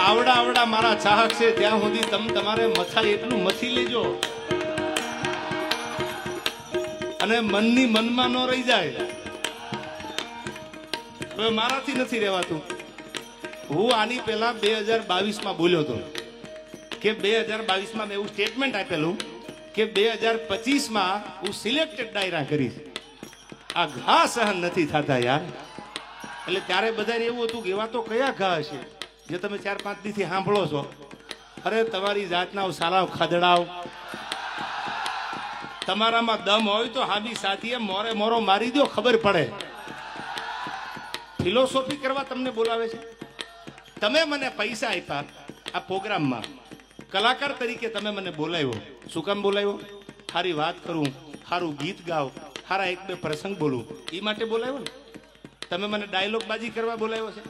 આવડા આવડા મારા ચાહક છે ત્યાં સુધી તમારે મથા એટલું મથી લેજો અને મનની મનમાં ન રહી જાય. હવે મારાથી નથી રહેવાતું. હું આની પહેલા 2022 બોલ્યો હતો કે 2022 મેં એવું સ્ટેટમેન્ટ આપેલું કે 2025 હું સિલેક્ટેડ ડાયરા કરીશ. આ ઘા સહન નથી થતા યાર. એટલે ત્યારે બધાને એવું હતું કે એવા તો કયા ઘા હશે જે તમે 4-5 દીથી સાંભળો છો. અરે તમારી જાતના સારા ખદડાવ, તમારામાં દમ હોય તો હાબી સાથીએ મોરે મોરો મારી દો, ખબર પડે. ફિલોસોફી કરવા તમને બોલાવે છે. તમે મને પૈસા આપ્યા આ પ્રોગ્રામમાં, કલાકાર તરીકે તમે મને બોલાવ્યો. શું કામ બોલાવ્યો? સારી વાત કરું, સારું ગીત ગાવ, સારા 1-2 પ્રસંગ બોલું, એ માટે બોલાવ્યો ને. તમે મને ડાયલોગ બાજી કરવા બોલાવ્યો છે.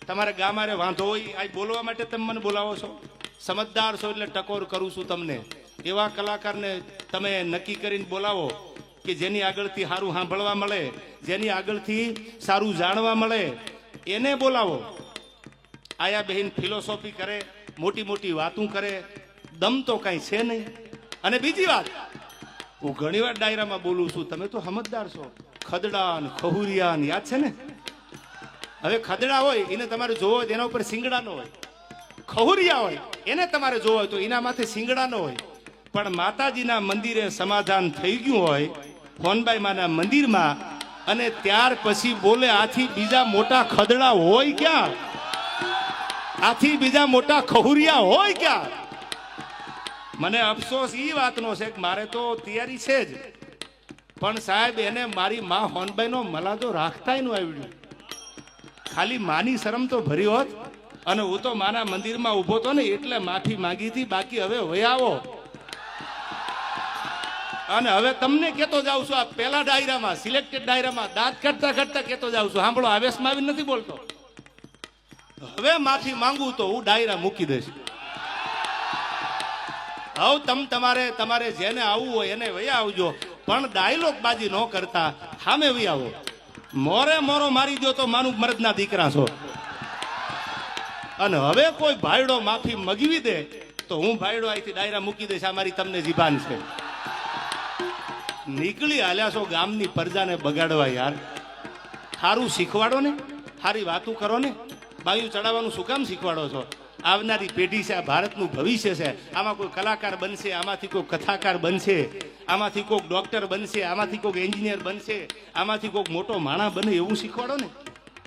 તમારે ગામારે વાંધો હોય આ બોલવા માટે તમે મને બોલાવો છો. સમજદાર છો એટલે ટકોર કરું છું તમને. એવા કલાકારને તમે નક્કી કરીને બોલાવો કે જેની આગળથી સારું સાંભળવા મળે, જેની આગળથી સારું જાણવા મળે, એને બોલાવો. આયા બહેન ફિલોસોફી કરે, મોટી મોટી વાતું કરે, દમ તો કાંઈ છે નહીં. અને બીજી વાત, હું ઘણી વાર ડાયરામાં બોલું છું, તમે તો સમજદાર છો. ખદડા ને ખહુરિયા ને યાદ છે ને. હવે ખદડા હોય એને તમારે જોવો હોય એના ઉપર સિંગડા નો હોય, ખહુરિયા હોય એને તમારે જોવો હોય તો એના માથે સિંગડા નો હોય. પણ માતાજીના મંદિરે સમાધાન થઈ ગયું હોય ફોનબાઈ માના મંદિરમાં, અને ત્યાર પછી બોલે આથી બીજા મોટા ખદડા હોય ક્યાં? આથી બીજા મોટા ખહુરિયા હોય ક્યાં? મને અફસોસ એ વાતનો છે કે મારે તો તૈયારી છે જ, પણ સાહેબ એને મારી માં હોનબાઈ નો મલાદો રાખતાય નું આવડ્યું. ખાલી માની શરમ તો ભરી હોત અને હું તો માના મંદિરમાં ઉભો તો ને એટલે માફી માંગી હતી. બાકી હવે વયાવો. અને હવે તમને કેતો જાઉં છું, આ પેલા ડાયરામાં સિલેક્ટેડ ડાયરામાં દાંત કાઢતા કાઢતા કેતો જાઉં છું. સાંભળો, આવેશમાં આવી નથી બોલતો. હવે માફી માંગુ તો હું ડાયરા મૂકી દઈશ. હવે તમારે જેને આવવું હોય એને વયા આવજો, પણ ડાયલોગ બાજી ન કરતા સામે વયા આવો. મોરે મોરો મારી દો તો માનું મર્દના દીકરા છો. અને હવે કોઈ ભાઈડો માફી મગવી દે તો હું ભાઈડો અહીંથી ડાયરા મૂકી દઈશ. આ મારી તમને જીભાન છે. નીકળી હાલ્યા છો ગામની પ્રજાને બગાડવા યાર. સારું શીખવાડો ને, સારી વાતું કરો ને. બાયું ચડાવવાનું શું કામ શીખવાડો છો? આવનારી પેઢી છે, આ ભારતનું ભવિષ્ય છે. આમાં કોઈ કલાકાર બનશે, આમાંથી કોઈ કથાકાર બનશે, આમાંથી કોઈક ડોક્ટર બનશે, આમાંથી કોઈક એન્જિનિયર બનશે, આમાંથી કોઈક મોટો માણસ બને, એવું શીખવાડો ને.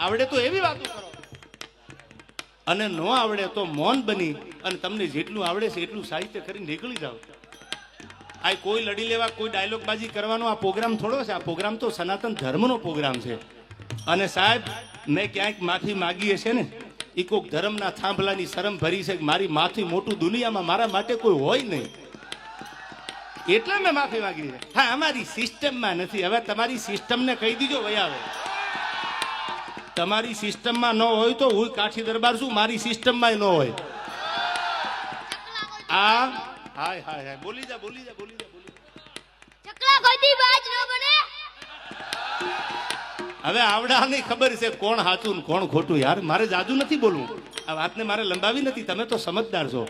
આવડે તો એવી વાતો કરો, અને ન આવડે તો મૌન બની અને તમને જેટલું આવડે છે એટલું સાહિત્ય કરીને નીકળી જાઓ. આ કોઈ લડી લેવા, કોઈ ડાયલોગ બાજી કરવાનો આ પ્રોગ્રામ થોડો છે. આ પ્રોગ્રામ તો સનાતન ધર્મનો પ્રોગ્રામ છે. અને સાહેબ, મેં ક્યાંક માફી માગી હશે ને, એ કોઈક ધર્મના થાંભલાની શરમ ભરી છે કે મારી માથી મોટું દુનિયામાં મારા માટે કોઈ હોય નહીં, એટલે મેં માફી માંગી છે. હા, અમારી સિસ્ટમમાં નથી. હવે તમારી સિસ્ટમને કહી દીજો વયા આવે. તમારી સિસ્ટમમાં ન હોય તો હું કાઠી દરબાર છું, મારી સિસ્ટમમાં ન હોય. આ હાય હાય હાય, બોલી જા બોલી જા બોલી જા બોલી જા. ચકલા કોઈથી બાજ ન બને. હવે આવડાની ખબર છે કોણ સાચું ને કોણ ખોટું. યાર મારે જાજુ નથી બોલવું, આ વાતને મારે લંબાવી નથી. તમે તો સમજદાર છો.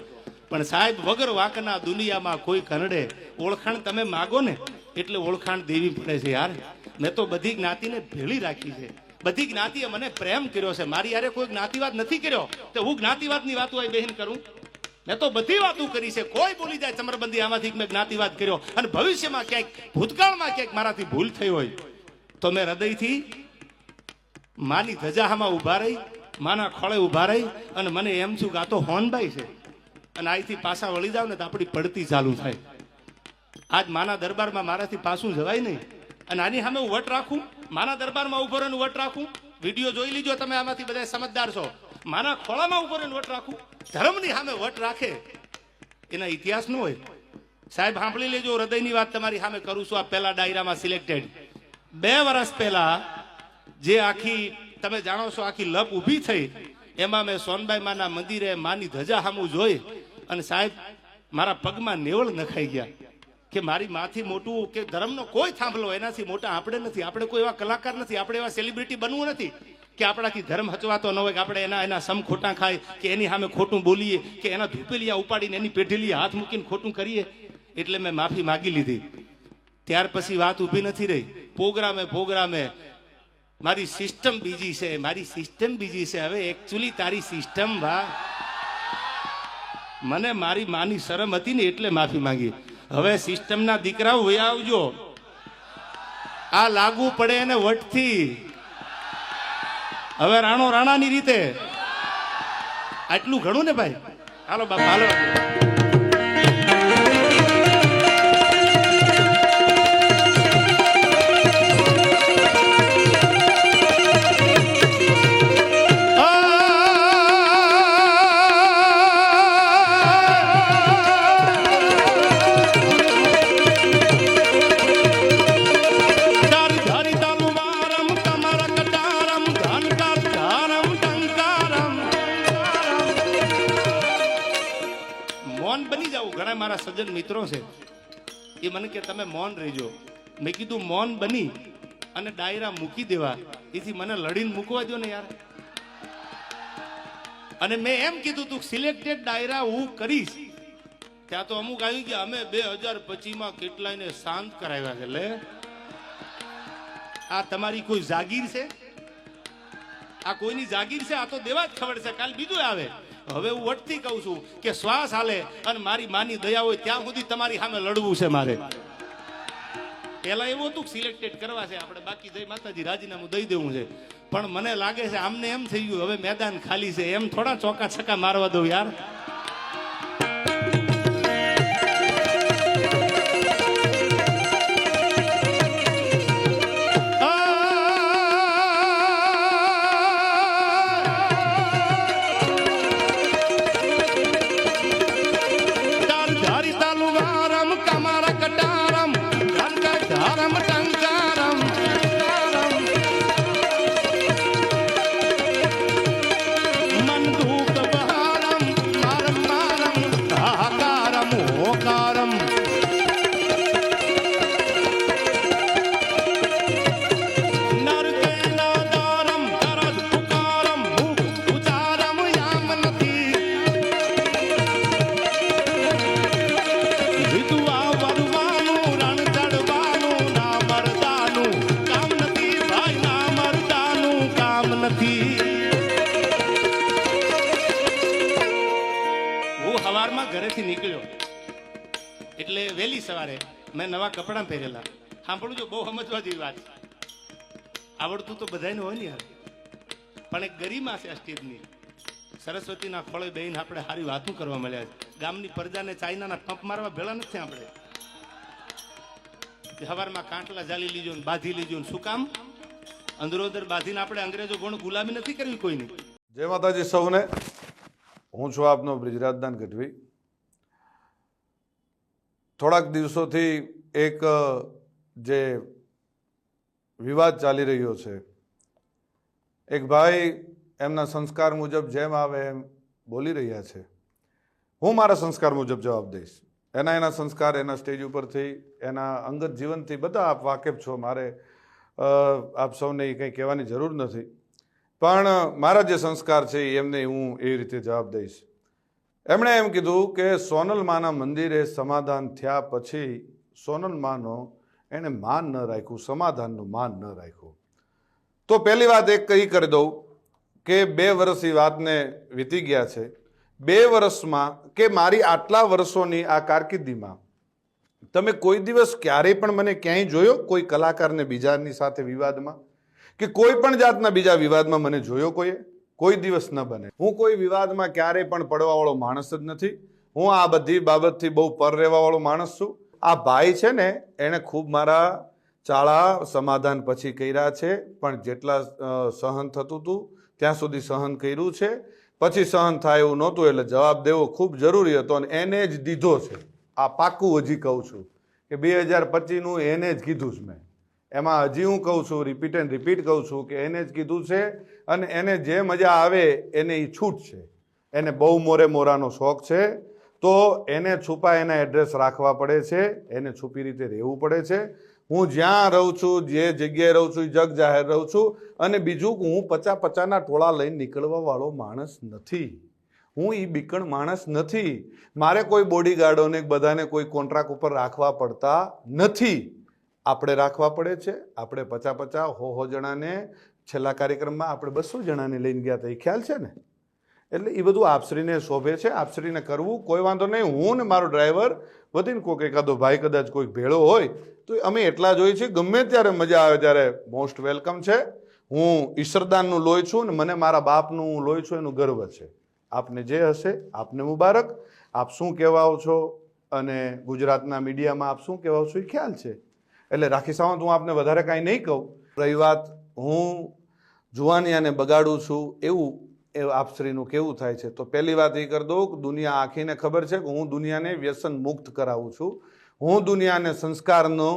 પણ સાહેબ, વગર વાંકના દુનિયામાં કોઈ કરડે. ઓળખાણ તમે માગો ને એટલે ઓળખાણ દેવી પડે છે યાર. મેં તો બધી જ્ઞાતિને ભેળી રાખી છે. બધી જ્ઞાતિએ મને પ્રેમ કર્યો છે. મારી યારે કોઈ જ્ઞાતિવાદ નથી કર્યો તો હું જ્ઞાતિવાદની વાતો અહીં બહેન કરું? મેં તો બધી વાતો કરી છે. કોઈ બોલી જાય ચમરબંધી આમાંથી મેં જ્ઞાતિવાદ કર્યો. અને ભવિષ્યમાં ક્યાંક, ભૂતકાળમાં ક્યાંક મારાથી ભૂલ થઈ હોય તો મેં હૃદયથી માની ધજામાં ઉભા રહી, માના ખોળે ઉભા રહી અને મને એમ છું કે આ તો હોનબાઈ છે. અને અહીંથી પાછા વળી જાવ ને તો આપણી પડતી ચાલુ થાય. આજ માના દરબારમાં મારાથી પાછું જવાય નહીં. અને આની સામે હું વટ રાખું, માના દરબારમાં ઉભો રહીને વટ રાખું. વિડીયો જોઈ લીજો તમે, આમાંથી બધા સમજદાર છો. માના ખોળામાં ઉભો રહીને વટ રાખું. ધર્મની સામે વટ રાખે એના ઇતિહાસ ન હોય. સાહેબ સાંભળી લેજો, હૃદયની વાત તમારી સામે કરું છું. આ પહેલા ડાયરામાં સિલેક્ટેડ 2 વર્ષ પહેલા જે આખી તમે જાણો છો આખી લપ ઊભી થઈ, એમાં મેં સોનબાઈ માના મંદિરે માની ધજા સામું જોઈ અને સાહેબ મારા પગમાં નેવળ નખાઈ ગયા કે મારી માથી મોટું કે ધર્મનો કોઈ થાંભલો એનાથી મોટા આપણે નથી. આપણે કોઈ એવા કલાકાર નથી, આપણે એવા સેલિબ્રિટી બનવું નથી. કે આપણાથી ધર્મ હચવાતો ન હોય, કે આપણે એના સમ ખોટા ખાય, કે એની સામે ખોટું બોલીએ, કે એના ધૂપેલિયા ઉપાડીને એની પેઢીલી હાથ મૂકીને ખોટું કરીએ. એટલે મેં માફી માગી લીધી. ત્યાર પછી વાત ઊભી નથી રહી. પ્રોગ્રામે મારી સિસ્ટમ બીજી છે, મારી સિસ્ટમ બીજી છે. હવે એકચ્યુઅલી તારી સિસ્ટમ મને મારી માની શરમ હતી ને એટલે માફી માંગી. હવે સિસ્ટમના દીકરાઓ વયા આવજો, આ લાગુ પડે એને વટથી. હવે રાણો રાણાની રીતે. આટલું ઘણું ને ભાઈ. હાલો બાપા હાલો. ઘણા મારા સજ્જન મિત્રો છે, એ મને કે તમે મૌન રહેજો. મેં કીધું મૌન બની અને ડાયરા મૂકી દેવા, એથી મને લડીને મૂકવા દો ને યાર. અને મેં એમ કીધું તું સિલેક્ટેડ ડાયરા હું કરીશ. ત્યાં તો અમુક આવ્યું કે અમે 2025 કેટલાયને શાંત કરાવ્યા છે. લે આ તમારી કોઈ જાગીર છે? આ કોઈની જાગીર છે? આ તો દેવા જ ખબર છે, કાલ બીજું આવે. હવે હું વટથી કહું છું કે શ્વાસ હાલે અને મારી માની દયા હોય ત્યાં સુધી તમારી સામે લડવું છે મારે. પેલા એવું હતું સિલેક્ટેડ કરવા છે આપણે, બાકી જય માતાજી રાજીનામું દઈ દેવું છે. પણ મને લાગે છે આમને એમ થઈ ગયું હવે મેદાન ખાલી છે, એમ થોડા ચોકા છક્કા મારવા દઉં યાર. ઘરેથી નીકળ્યો એટલે વહેલી સવારે મેં નવા કપડાં પહેરેલા. સાંભળું જો, બહુ સમજવા જેવી વાત. આવડતું તો બધાને હોય ને યાર, પણ એક ગરિમા છે આ સ્ટેજની. સરસ્વતીના ખોળે બેહીને આપણે સારી વાતો કરવા મળ્યા છે. ગામની પ્રજાને ચાઇનાના ટંપ મારવા ભેળા નથી આપણે. સવારમાં કાંટલા જાલી લીજો ને બાંધી લીજો ને. શું કામ? અંદરોદર બાંધીને આપણે અંગ્રેજો ગુણ ગુલામી નથી કરવી કોઈની. જય માતાજી સૌને. હું છું આપનો બ્રિજરાજદાન ગઢવી. થોડાક દિવસોથી એક જે વિવાદ ચાલી રહ્યો છે, એક ભાઈ એમના સંસ્કાર મુજબ જેમ આવે એમ બોલી રહ્યા છે. હું મારા સંસ્કાર મુજબ જવાબ દઈશ. એના સંસ્કાર એના સ્ટેજ ઉપરથી, એના અંગત જીવનથી બધા આપ વાકેફ છો. મારે આપ સૌને કંઈ કહેવાની જરૂર નથી. પણ મારા જે સંસ્કાર છે એમને હું એવી રીતે જવાબ દઈશ. એમણે એમ કીધું કે સોનલમાના મંદિરે સમાધાન થયા પછી સોનલમાનો એણે માન ન રાખ્યું, સમાધાનનું માન ન રાખ્યું. તો પહેલી વાત એક કહી કરી દઉં કે 2 વર્ષ એ વાતને વીતી ગયા છે. 2 વર્ષમાં કે મારી આટલા વર્ષોની આ કારકિર્દીમાં તમે કોઈ દિવસ ક્યારેય પણ મને ક્યાંય જોયો કોઈ કલાકારને બીજાની સાથે વિવાદમાં, કે કોઈ પણ જાતના બીજા વિવાદમાં મને જોયો કોઈએ? કોઈ દિવસ ન બને. હું કોઈ વિવાદમાં ક્યારેય પણ પડવાવાળો માણસ જ નથી. હું આ બધી બાબતથી બહુ પર રહેવાવાળો માણસ છું. આ ભાઈ છે ને એણે ખૂબ મારા ચાળા સમાધાન પછી કર્યા છે, પણ જેટલા સહન થતું હતું ત્યાં સુધી સહન કર્યું છે. પછી સહન થાય એવું નહોતું એટલે જવાબ દેવો ખૂબ જરૂરી હતો અને એને જ દીધો છે. આ પાક્કું હજી કહું છું કે 2025નું એને જ કીધું છે મેં. એમાં હજી હું કહું છું, રિપીટ એન્ડ રિપીટ કહું છું કે એને જ કીધું છે. અને એને જે મજા આવે એને એ છૂટ છે. એને બહુ મોરાનો શોખ છે, તો એને છુપા એના એડ્રેસ રાખવા પડે છે, એને છુપી રીતે રહેવું પડે છે. હું જ્યાં રહું છું, જે જગ્યાએ રહું છું, જગ જાહેર રહું છું. અને બીજું હું પચાના ટોળા લઈને નીકળવા વાળો માણસ નથી. હું એ બીકણ માણસ નથી. મારે કોઈ બોડીગાર્ડોને બધાને કોઈ કોન્ટ્રાક્ટ ઉપર રાખવા પડતા નથી. આપણે રાખવા પડે છે. આપણે 50 જણાને છેલ્લા કાર્યક્રમમાં આપણે 200 જણાને લઈને ગયા હતા, એ ખ્યાલ છે ને? એટલે એ બધું આપશ્રીને શોભે છે, આપશ્રીને કરવું કોઈ વાંધો નહીં. હું ને મારો ડ્રાઈવર વધીને કોઈક એકાદો ભાઈ કદાચ કોઈક ભેળો હોય તો અમે એટલા જ હોઈએ છીએ. ગમે ત્યારે મજા આવે ત્યારે મોસ્ટ વેલકમ છે. હું ઈશ્વરદાનનું લોહી છું ને મને મારા બાપનું લોહી છું એનું ગર્વ છે. આપને જે હશે આપને મુબારક. આપ શું કહેવાઓ છો અને ગુજરાતના મીડિયામાં આપ શું કહેવાઓ છો એ ખ્યાલ છે. એટલે રાખી સાવંત, હું આપને વધારે કાંઈ નહીં કહું. રહી વાત હું જુવાનિયાને બગાડું છું એવું આપશ્રીનું કેવું થાય છે, તો પહેલી વાત એ કરી દઉં કે દુનિયા આખીને ખબર છે કે હું દુનિયાને વ્યસન મુક્ત કરાવું છું. હું દુનિયાને સંસ્કારનો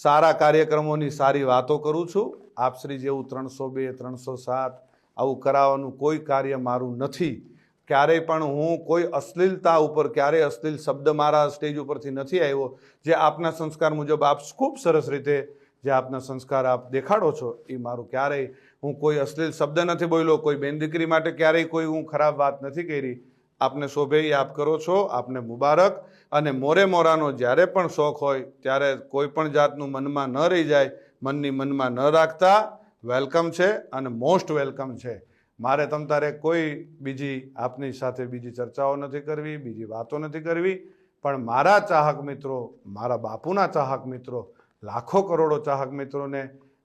સારા કાર્યક્રમોની સારી વાતો કરું છું. આપશ્રી જેવું 302, 307 આવું કરાવવાનું કોઈ કાર્ય મારું નથી. ક્યારેય પણ હું કોઈ અશ્લીલતા ઉપર, ક્યારેય અશ્લીલ શબ્દ મારા સ્ટેજ ઉપરથી નથી આવ્યો. જે આપના સંસ્કાર મુજબ આપ ખૂબ સરસ રીતે જે આપના સંસ્કાર આપ દેખાડો છો એ મારું ક્યારેય હું કોઈ અશ્લીલ શબ્દ નથી બોલ્યો. કોઈ બેન દીકરી માટે ક્યારેય કોઈ હું ખરાબ વાત નથી કરી. આપને શોભે એ આપ કરો છો, આપને મુબારક. અને મોરાનો જ્યારે પણ શોખ હોય ત્યારે કોઈ પણ જાતનું મનમાં ન રહી જાય, મનમાં ન રાખતા. વેલકમ છે અને મોસ્ટ વેલકમ છે. મારે તમ તારે કોઈ બીજી આપની સાથે બીજી ચર્ચાઓ નથી કરવી, બીજી વાતો નથી કરવી. પણ મારા ચાહક મિત્રો, મારા બાપુના ચાહક મિત્રો, લાખો કરોડો ચાહક મિત્રોને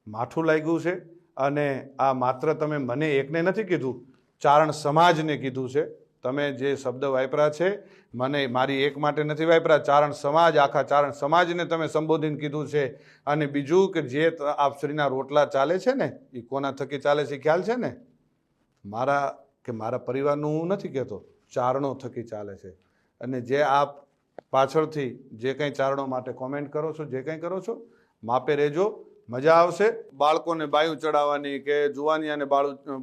માઠું લાગ્યું છે. અને આ માત્ર તમે મને એકને નથી કીધું, ચારણ સમાજને કીધું છે. તમે જે શબ્દ વાપર્યા છે મને મારી એક માટે નથી વાપર્યા, ચારણ સમાજ, આખા ચારણ સમાજને તમે સંબોધીને કીધું છે. અને બીજું કે જે આપશ્રીના રોટલા ચાલે છે ને એ કોના થકી ચાલે છે ખ્યાલ છે ને? મારા પરિવારનું હું નથી કહેતો, ચારણો થકી ચાલે છે. અને જે આપ પાછળથી જે કંઈ ચારણો માટે કોમેન્ટ કરો છો, જે કંઈ કરો છો, માપે રહેજો. મજા આવશે. બાળકોને બાયું ચડાવવાની કે જુવાનિયાને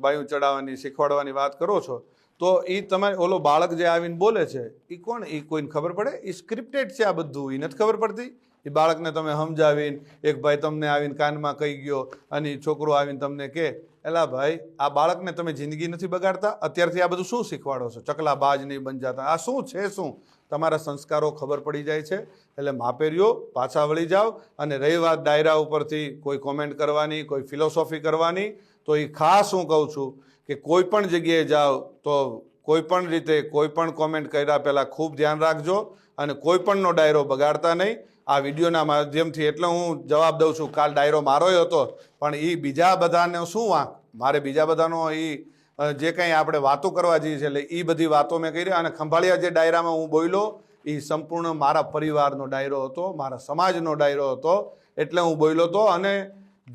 બાયું ચડાવવાની શીખવાડવાની વાત કરો છો તો એ તમારે ઓલો બાળક જે આવીને બોલે છે એ કોણ? એ કોઈને ખબર પડે? એ સ્ક્રિપ્ટેડ છે આ બધું, એ નથી ખબર પડતી. એ બાળકને તમે સમજાવીને, એક ભાઈ તમને આવીને કાનમાં કહી ગયો અને એ છોકરો આવીને તમને કહે, એલા ભાઈ આ બાળકને તમે જિંદગી નથી બગાડતા? અત્યારથી આ બધું શું શીખવાડો છો? ચકલા બાજ નહીં બન જાતા. આ શું છે? શું તમારા સંસ્કારો ખબર પડી જાય છે. એટલે માપે રહ્યો, પાછા વળી જાઓ. અને રહી વાત ડાયરા ઉપરથી કોઈ કોમેન્ટ કરવાની, કોઈ ફિલોસોફી કરવાની, તો એ ખાસ હું કહું છું કે કોઈ પણ જગ્યાએ જાઓ તો કોઈ પણ રીતે કોઈ પણ કોમેન્ટ કર્યા પહેલાં ખૂબ ધ્યાન રાખજો અને કોઈ પણનો ડાયરો બગાડતા નહીં. આ વિડીયોના માધ્યમથી એટલે હું જવાબ દઉં છું. કાલ ડાયરો મારોય હતો પણ એ બીજા બધાને શું વાંક? મારે બીજા બધાનો એ જે કંઈ આપણે વાતો કરવા જઈએ છીએ એટલે એ બધી વાતો મેં કરી. અને ખંભાળિયા જે ડાયરામાં હું બોલ્યો એ સંપૂર્ણ મારા પરિવારનો ડાયરો હતો, મારા સમાજનો ડાયરો હતો. એટલે હું બોલ્યો હતો. અને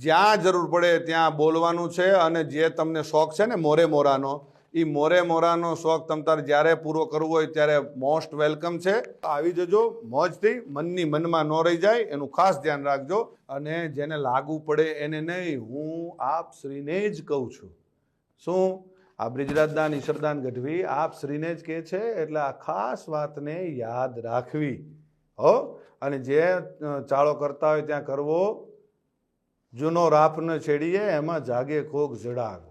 જ્યાં જરૂર પડે ત્યાં બોલવાનું છે. અને જે તમને શોખ છે ને મોરાનો, એ મોરાનો શોખ તમ તારે જ્યારે પૂરો કરવો હોય ત્યારે મોસ્ટ વેલકમ છે. આવી જજો મોજથી. મનમાં ન રહી જાય એનું ખાસ ધ્યાન રાખજો. અને જેને લાગુ પડે એને નહીં, હું આપ શ્રીને જ કહું છું. શું? આ બ્રિજરાજદાન ઈશ્વરદાન ગઢવી આપ શ્રીને જ કહે છે. એટલે આ ખાસ વાતને યાદ રાખવી હો. અને જે ચાળો કરતા હોય ત્યાં કરવો. જૂનો રાફ ન છેડીએ એમાં જાગે કોક જડાગ.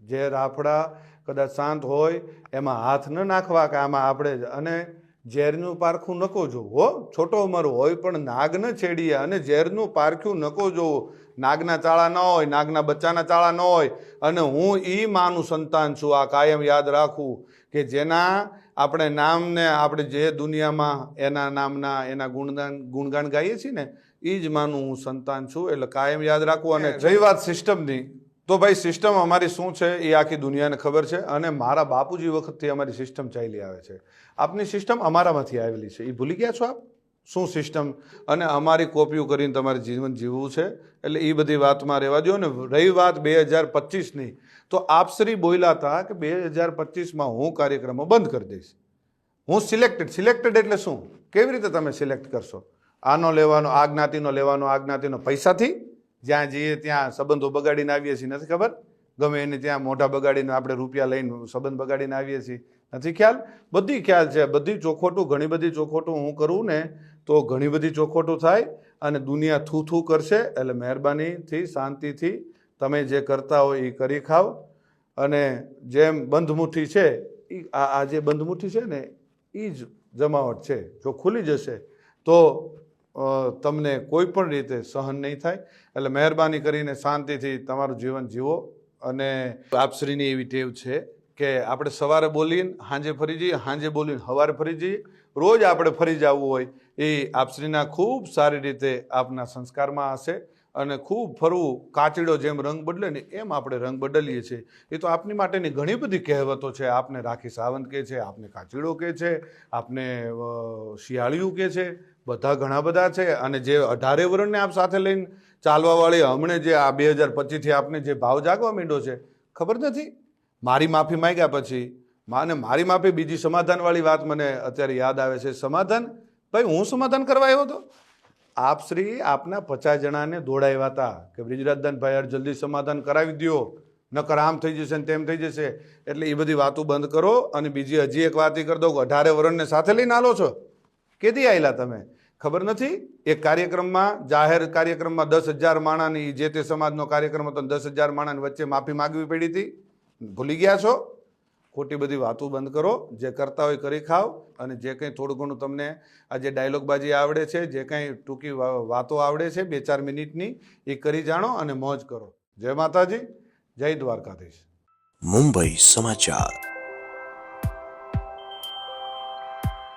જે રાફડા કદાચ શાંત હોય એમાં હાથ ન નાખવા કે આમાં આપણે. અને ઝેરનું પારખું નકો જોવું હો. છોટો ઉંમર હોય પણ નાગ ન છેડીએ. અને ઝેરનું પારખ્યું નકો જોવું. નાગના ચાળા ન હોય, નાગના બચ્ચાના ચાળા ન હોય. અને હું એ માનું સંતાન છું. આ કાયમ યાદ રાખવું કે જેના આપણે નામને આપણે જે દુનિયામાં એના નામના એના ગુણગાન ગાઈએ છીએ ને એ જ માનું હું સંતાન છું. એટલે કાયમ યાદ રાખવું. અને રહી વાત સિસ્ટમની, તો ભાઈ સિસ્ટમ અમારી શું છે એ આખી દુનિયાને ખબર છે. અને મારા બાપુજી વખતથી અમારી સિસ્ટમ ચાલી આવે છે. આપની સિસ્ટમ અમારામાંથી આવેલી છે. એ ભૂલી ગયા છો આપ શું સિસ્ટમ? અને અમારી કોપીઓ કરીને તમારે જીવન જીવવું છે. એટલે એ બધી વાતમાં રહેવા દો. ને રહી વાત 2025ની, તો આપશ્રી બોલ્યા હતા કે 2025માં હું કાર્યક્રમો બંધ કરી દઈશ. હું સિલેક્ટેડ એટલે શું? કેવી રીતે તમે સિલેક્ટ કરશો? આનો લેવાનો, આ જ્ઞાતિનો લેવાનો, આ જ્ઞાતિનો પૈસાથી? જ્યાં જઈએ ત્યાં સંબંધો બગાડીને આવીએ છીએ, નથી ખબર? ગમે એને ત્યાં મોઢા બગાડીને આપણે રૂપિયા લઈને સંબંધ બગાડીને આવીએ છીએ, નથી ખ્યાલ? બધી ખ્યાલ છે. બધી ચોખોટું, ઘણી બધી ચોખોટું હું કરું ને તો ઘણી બધી ચોખોટું થાય. અને દુનિયા થૂ કરશે. એટલે મહેરબાનીથી શાંતિથી તમે જે કરતા હોય એ કરી ખાઓ. અને જેમ બંધમુઠ્ઠી છે એ આ જે બંધમુઠ્ઠી છે ને એ જ જમાવટ છે. જો ખુલી જશે તો તમને કોઈ પણ રીતે સહન નહીં થાય. એટલે મહેરબાની કરીને શાંતિથી તમારું જીવન જીવો. અને આપશ્રીની એવી ટેવ છે કે આપણે સવારે બોલીને સાંજે ફરી જઈએ, સાંજે બોલીને સવારે ફરી જઈએ. રોજ આપણે ફરી જવું હોય એ આપશ્રીના ખૂબ સારી રીતે આપના સંસ્કારમાં હશે. અને ખૂબ ફરવું, કાચીડો જેમ રંગ બદલે ને એમ આપણે રંગ બદલીએ છીએ. એ તો આપની માટેની ઘણી બધી કહેવતો છે. આપને રાખી સાવંત કહે છે, આપને કાચીડો કહે છે, આપને શિયાળિયું કહે છે, બધા ઘણા બધા છે. અને જે 18 વર્ષને આપ સાથે લઈને ચાલવાવાળી હમણે જે આ 2025થી આપને જે ભાવ જાગવા માંડ્યો છે ખબર નથી. મારી માફી માંગ્યા પછી મારી માફી, બીજી સમાધાનવાળી વાત મને અત્યારે યાદ આવે છે. સમાધાન ભાઈ હું સમાધાન કરવા આવ્યો હતો. આપ શ્રી આપના 50 જણાને દોડાવ્યા હતા કે બ્રિજરાજદાનભાઈ જલ્દી સમાધાન કરાવી દો, નકર આમ થઈ જશે ને તેમ થઈ જશે. એટલે એ બધી વાતો બંધ કરો. અને બીજી હજી એક વાત કરી દો કે 18 વર્ષને સાથે લઈને આલો છો. કેદી આવેલા તમે ખબર નથી? એક કાર્યક્રમમાં, જાહેર કાર્યક્રમમાં 10,000 માણાની, જે તે સમાજનો કાર્યક્રમ હતો, 10,000 માણાની વચ્ચે માફી માગવી પડી હતી. ભૂલી ગયા છો? ખોટી બધી વાતો બંધ કરો. જે કરતા હોય કરી ખાઓ. અને જે કંઈ થોડું ઘણું તમને આ જે ડાયલોગબાજી આવડે છે, જે કંઈ ટૂંકી વાતો આવડે છે 2-4 મિનિટની, એ કરી જાણો અને મોજ કરો. જય માતાજી, જય દ્વારકાધીશ. મુંબઈ સમાચાર.